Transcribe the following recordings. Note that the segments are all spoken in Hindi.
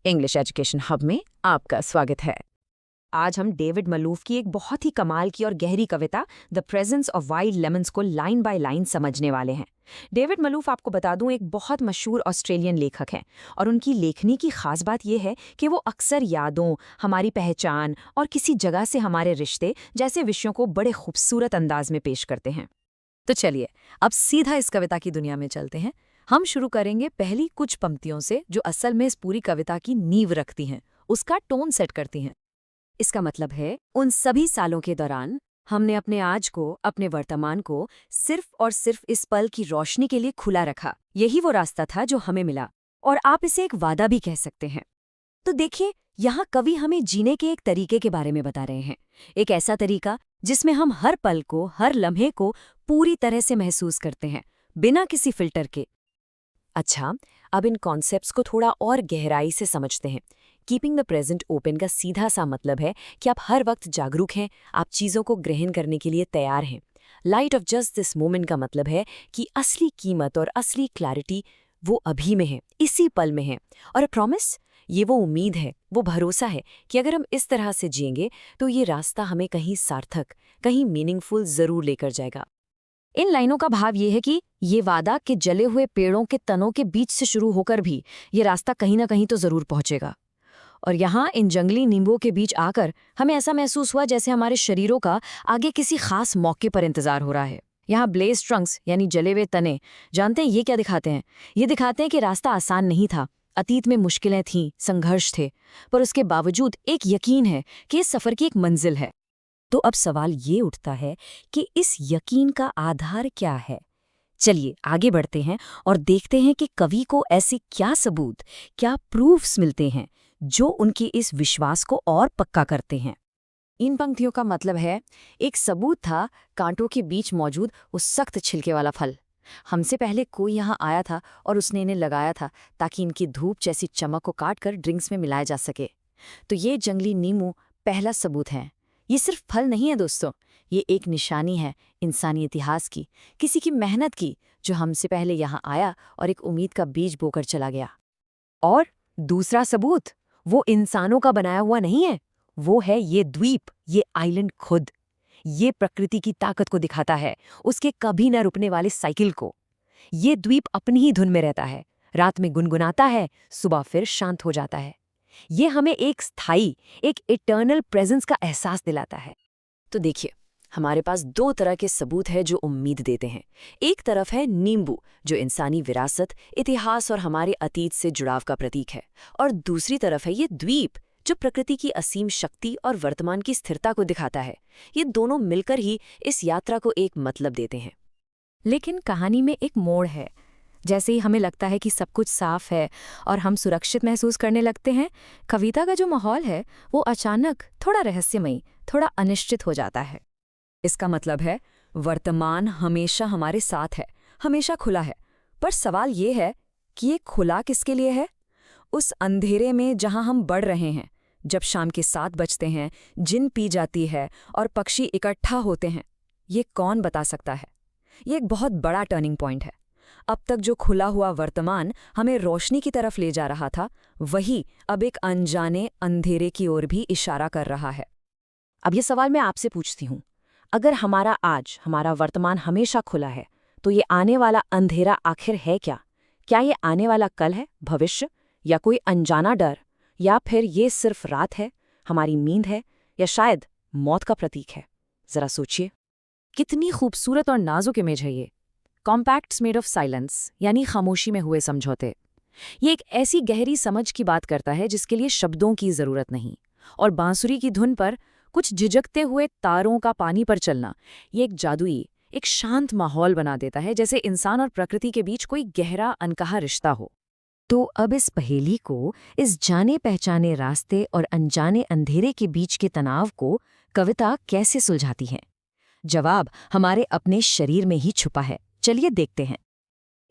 इंग्लिश एजुकेशन हब में आपका स्वागत है। आज हम डेविड मलूफ की एक बहुत ही कमाल की और गहरी कविता the presence of wild lemons को लाइन बाय लाइन समझने वाले हैं। डेविड मलूफ, आपको बता दूं, एक बहुत मशहूर ऑस्ट्रेलियन लेखक हैं और उनकी लेखनी की खास बात यह है कि वो अक्सर यादों, हमारी पहचान और किसी जगह से हमारे रिश्ते जैसे विषयों को बड़े खूबसूरत अंदाज में पेश करते हैं। तो चलिए अब सीधा इस कविता की दुनिया में चलते हैं। हम शुरू करेंगे पहली कुछ पंक्तियों से जो असल में इस पूरी कविता की नींव रखती हैं, उसका टोन सेट करती हैं। इसका मतलब है, उन सभी सालों के दौरान हमने अपने आज को, अपने वर्तमान को सिर्फ और सिर्फ इस पल की रोशनी के लिए खुला रखा। यही वो रास्ता था जो हमें मिला, और आप इसे एक वादा भी कह सकते हैं। तो देखिए, यहाँ कवि हमें जीने के एक तरीके के बारे में बता रहे हैं। एक ऐसा तरीका जिसमें हम हर पल को, हर लम्हे को पूरी तरह से महसूस करते हैं, बिना किसी फिल्टर के। अच्छा, अब इन कॉन्सेप्ट्स को थोड़ा और गहराई से समझते हैं। कीपिंग द प्रेजेंट ओपन का सीधा सा मतलब है कि आप हर वक्त जागरूक हैं, आप चीज़ों को ग्रहण करने के लिए तैयार हैं। Light of just this moment का मतलब है कि असली कीमत और असली क्लैरिटी वो अभी में है, इसी पल में है। और प्रॉमिस, ये वो उम्मीद है, वो भरोसा है कि अगर हम इस तरह से जिएंगे तो ये रास्ता हमें कहीं सार्थक, कहीं मीनिंगफुल ज़रूर लेकर जाएगा। इन लाइनों का भाव ये है कि ये वादा कि जले हुए पेड़ों के तनों के बीच से शुरू होकर भी ये रास्ता कहीं ना कहीं तो ज़रूर पहुंचेगा। और यहाँ इन जंगली नींबुओं के बीच आकर हमें ऐसा महसूस हुआ जैसे हमारे शरीरों का आगे किसी खास मौके पर इंतजार हो रहा है। यहाँ ब्लेज ट्रंक्स यानी जले हुए तने, जानते हैं ये क्या दिखाते हैं? ये दिखाते हैं कि रास्ता आसान नहीं था, अतीत में मुश्किलें थीं, संघर्ष थे, पर उसके बावजूद एक यकीन है कि इस सफ़र की एक मंजिल है। तो अब सवाल ये उठता है कि इस यकीन का आधार क्या है? चलिए आगे बढ़ते हैं और देखते हैं कि कवि को ऐसे क्या सबूत, क्या प्रूफ्स मिलते हैं जो उनके इस विश्वास को और पक्का करते हैं। इन पंक्तियों का मतलब है, एक सबूत था कांटों के बीच मौजूद उस सख्त छिलके वाला फल। हमसे पहले कोई यहाँ आया था और उसने इन्हें लगाया था ताकि इनकी धूप जैसी चमक को काटकर ड्रिंक्स में मिलाया जा सके। तो ये जंगली नींबू पहला सबूत है। ये सिर्फ फल नहीं है दोस्तों, ये एक निशानी है इंसानी इतिहास की, किसी की मेहनत की, जो हमसे पहले यहाँ आया और एक उम्मीद का बीज बोकर चला गया। और दूसरा सबूत वो इंसानों का बनाया हुआ नहीं है, वो है ये द्वीप, ये आइलैंड खुद। ये प्रकृति की ताकत को दिखाता है, उसके कभी न रुकने वाले साइकिल को। ये द्वीप अपनी ही धुन में रहता है, रात में गुनगुनाता है, सुबह फिर शांत हो जाता है। ये हमें एक स्थायी, एक इटर्नल प्रेजेंस का एहसास दिलाता है। तो देखिए, हमारे पास दो तरह के सबूत हैं जो उम्मीद देते हैं। एक तरफ है नींबू, जो इंसानी विरासत, इतिहास और हमारे अतीत से जुड़ाव का प्रतीक है, और दूसरी तरफ है ये द्वीप, जो प्रकृति की असीम शक्ति और वर्तमान की स्थिरता को दिखाता है। ये दोनों मिलकर ही इस यात्रा को एक मतलब देते हैं। लेकिन कहानी में एक मोड़ है। जैसे ही हमें लगता है कि सब कुछ साफ है और हम सुरक्षित महसूस करने लगते हैं, कविता का जो माहौल है वो अचानक थोड़ा रहस्यमयी, थोड़ा अनिश्चित हो जाता है। इसका मतलब है, वर्तमान हमेशा हमारे साथ है, हमेशा खुला है, पर सवाल ये है कि ये खुला किसके लिए है? उस अंधेरे में जहां हम बढ़ रहे हैं, जब शाम के 7 बजते हैं, जिन पी जाती है और पक्षी इकट्ठा होते हैं, ये कौन बता सकता है? ये एक बहुत बड़ा टर्निंग पॉइंट है। अब तक जो खुला हुआ वर्तमान हमें रोशनी की तरफ ले जा रहा था, वही अब एक अनजाने अंधेरे की ओर भी इशारा कर रहा है। अब ये सवाल मैं आपसे पूछती हूँ, अगर हमारा आज, हमारा वर्तमान हमेशा खुला है, तो ये आने वाला अंधेरा आखिर है क्या? क्या ये आने वाला कल है, भविष्य, या कोई अनजाना डर, या फिर ये सिर्फ रात है, हमारी नींद है, या शायद मौत का प्रतीक है? जरा सोचिए, कितनी खूबसूरत और नाजुक इमेज है ये। कॉम्पैक्ट्स मेड ऑफ साइलेंस, यानी खामोशी में हुए समझौते। ये एक ऐसी गहरी समझ की बात करता है जिसके लिए शब्दों की जरूरत नहीं। और बांसुरी की धुन पर कुछ झिझकते हुए तारों का पानी पर चलना, ये एक जादुई, एक शांत माहौल बना देता है, जैसे इंसान और प्रकृति के बीच कोई गहरा अनकहा रिश्ता हो। तो अब इस पहेली को, इस जाने पहचाने रास्ते और अनजाने अंधेरे के बीच के तनाव को कविता कैसे सुलझाती है? जवाब हमारे अपने शरीर में ही छुपा है। चलिए देखते हैं।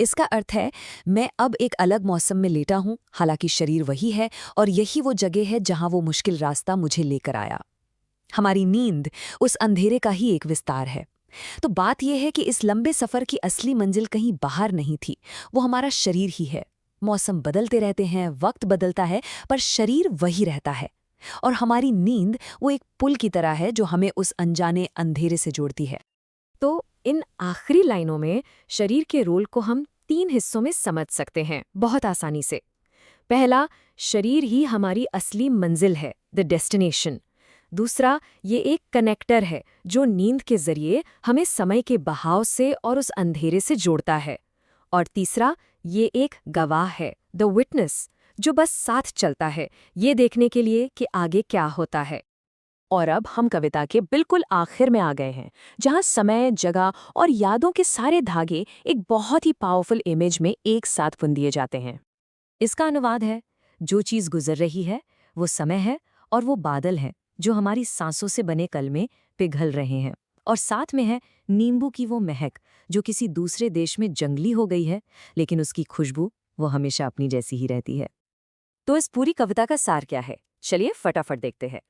इसका अर्थ है, मैं अब एक अलग मौसम में लेटा हूं, हालांकि शरीर वही है, और यही वो जगह है जहां वो मुश्किल रास्ता मुझे लेकर आया। हमारी नींद उस अंधेरे का ही एक विस्तार है। तो बात यह है कि इस लंबे सफर की असली मंजिल कहीं बाहर नहीं थी, वो हमारा शरीर ही है। मौसम बदलते रहते हैं, वक्त बदलता है, पर शरीर वही रहता है। और हमारी नींद वो एक पुल की तरह है जो हमें उस अनजाने अंधेरे से जोड़ती है। तो इन आखिरी लाइनों में शरीर के रोल को हम 3 हिस्सों में समझ सकते हैं बहुत आसानी से। पहला, शरीर ही हमारी असली मंजिल है, द डेस्टिनेशन। दूसरा, ये एक कनेक्टर है जो नींद के जरिए हमें समय के बहाव से और उस अंधेरे से जोड़ता है। और तीसरा, ये एक गवाह है, द विटनेस, जो बस साथ चलता है ये देखने के लिए कि आगे क्या होता है। और अब हम कविता के बिल्कुल आखिर में आ गए हैं, जहां समय, जगह और यादों के सारे धागे एक बहुत ही पावरफुल इमेज में एक साथ बुन दिए जाते हैं। इसका अनुवाद है, जो चीज़ गुजर रही है वो समय है, और वो बादल हैं जो हमारी सांसों से बने कल में पिघल रहे हैं। और साथ में है नींबू की वो महक जो किसी दूसरे देश में जंगली हो गई है, लेकिन उसकी खुशबू वो हमेशा अपनी जैसी ही रहती है। तो इस पूरी कविता का सार क्या है? चलिए फटाफट देखते हैं।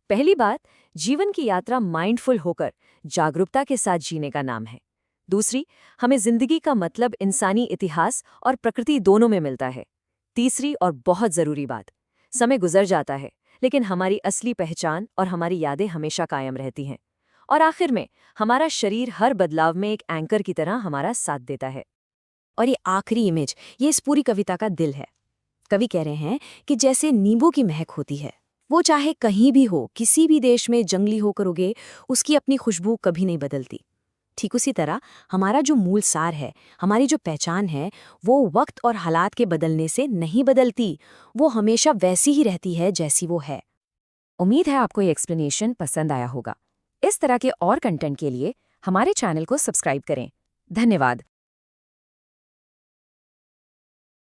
पहली बात, जीवन की यात्रा माइंडफुल होकर जागरूकता के साथ जीने का नाम है। दूसरी, हमें जिंदगी का मतलब इंसानी इतिहास और प्रकृति दोनों में मिलता है। तीसरी और बहुत जरूरी बात, समय गुजर जाता है लेकिन हमारी असली पहचान और हमारी यादें हमेशा कायम रहती हैं। और आखिर में, हमारा शरीर हर बदलाव में एक एंकर की तरह हमारा साथ देता है। और ये आखिरी इमेज, ये इस पूरी कविता का दिल है। कवि कह रहे हैं कि जैसे नींबू की महक होती है, वो चाहे कहीं भी हो, किसी भी देश में जंगली होकर उगे, उसकी अपनी खुशबू कभी नहीं बदलती। ठीक उसी तरह हमारा जो मूल सार है, हमारी जो पहचान है, वो वक्त और हालात के बदलने से नहीं बदलती, वो हमेशा वैसी ही रहती है जैसी वो है। उम्मीद है आपको ये एक्सप्लेनेशन पसंद आया होगा। इस तरह के और कंटेंट के लिए हमारे चैनल को सब्सक्राइब करें। धन्यवाद।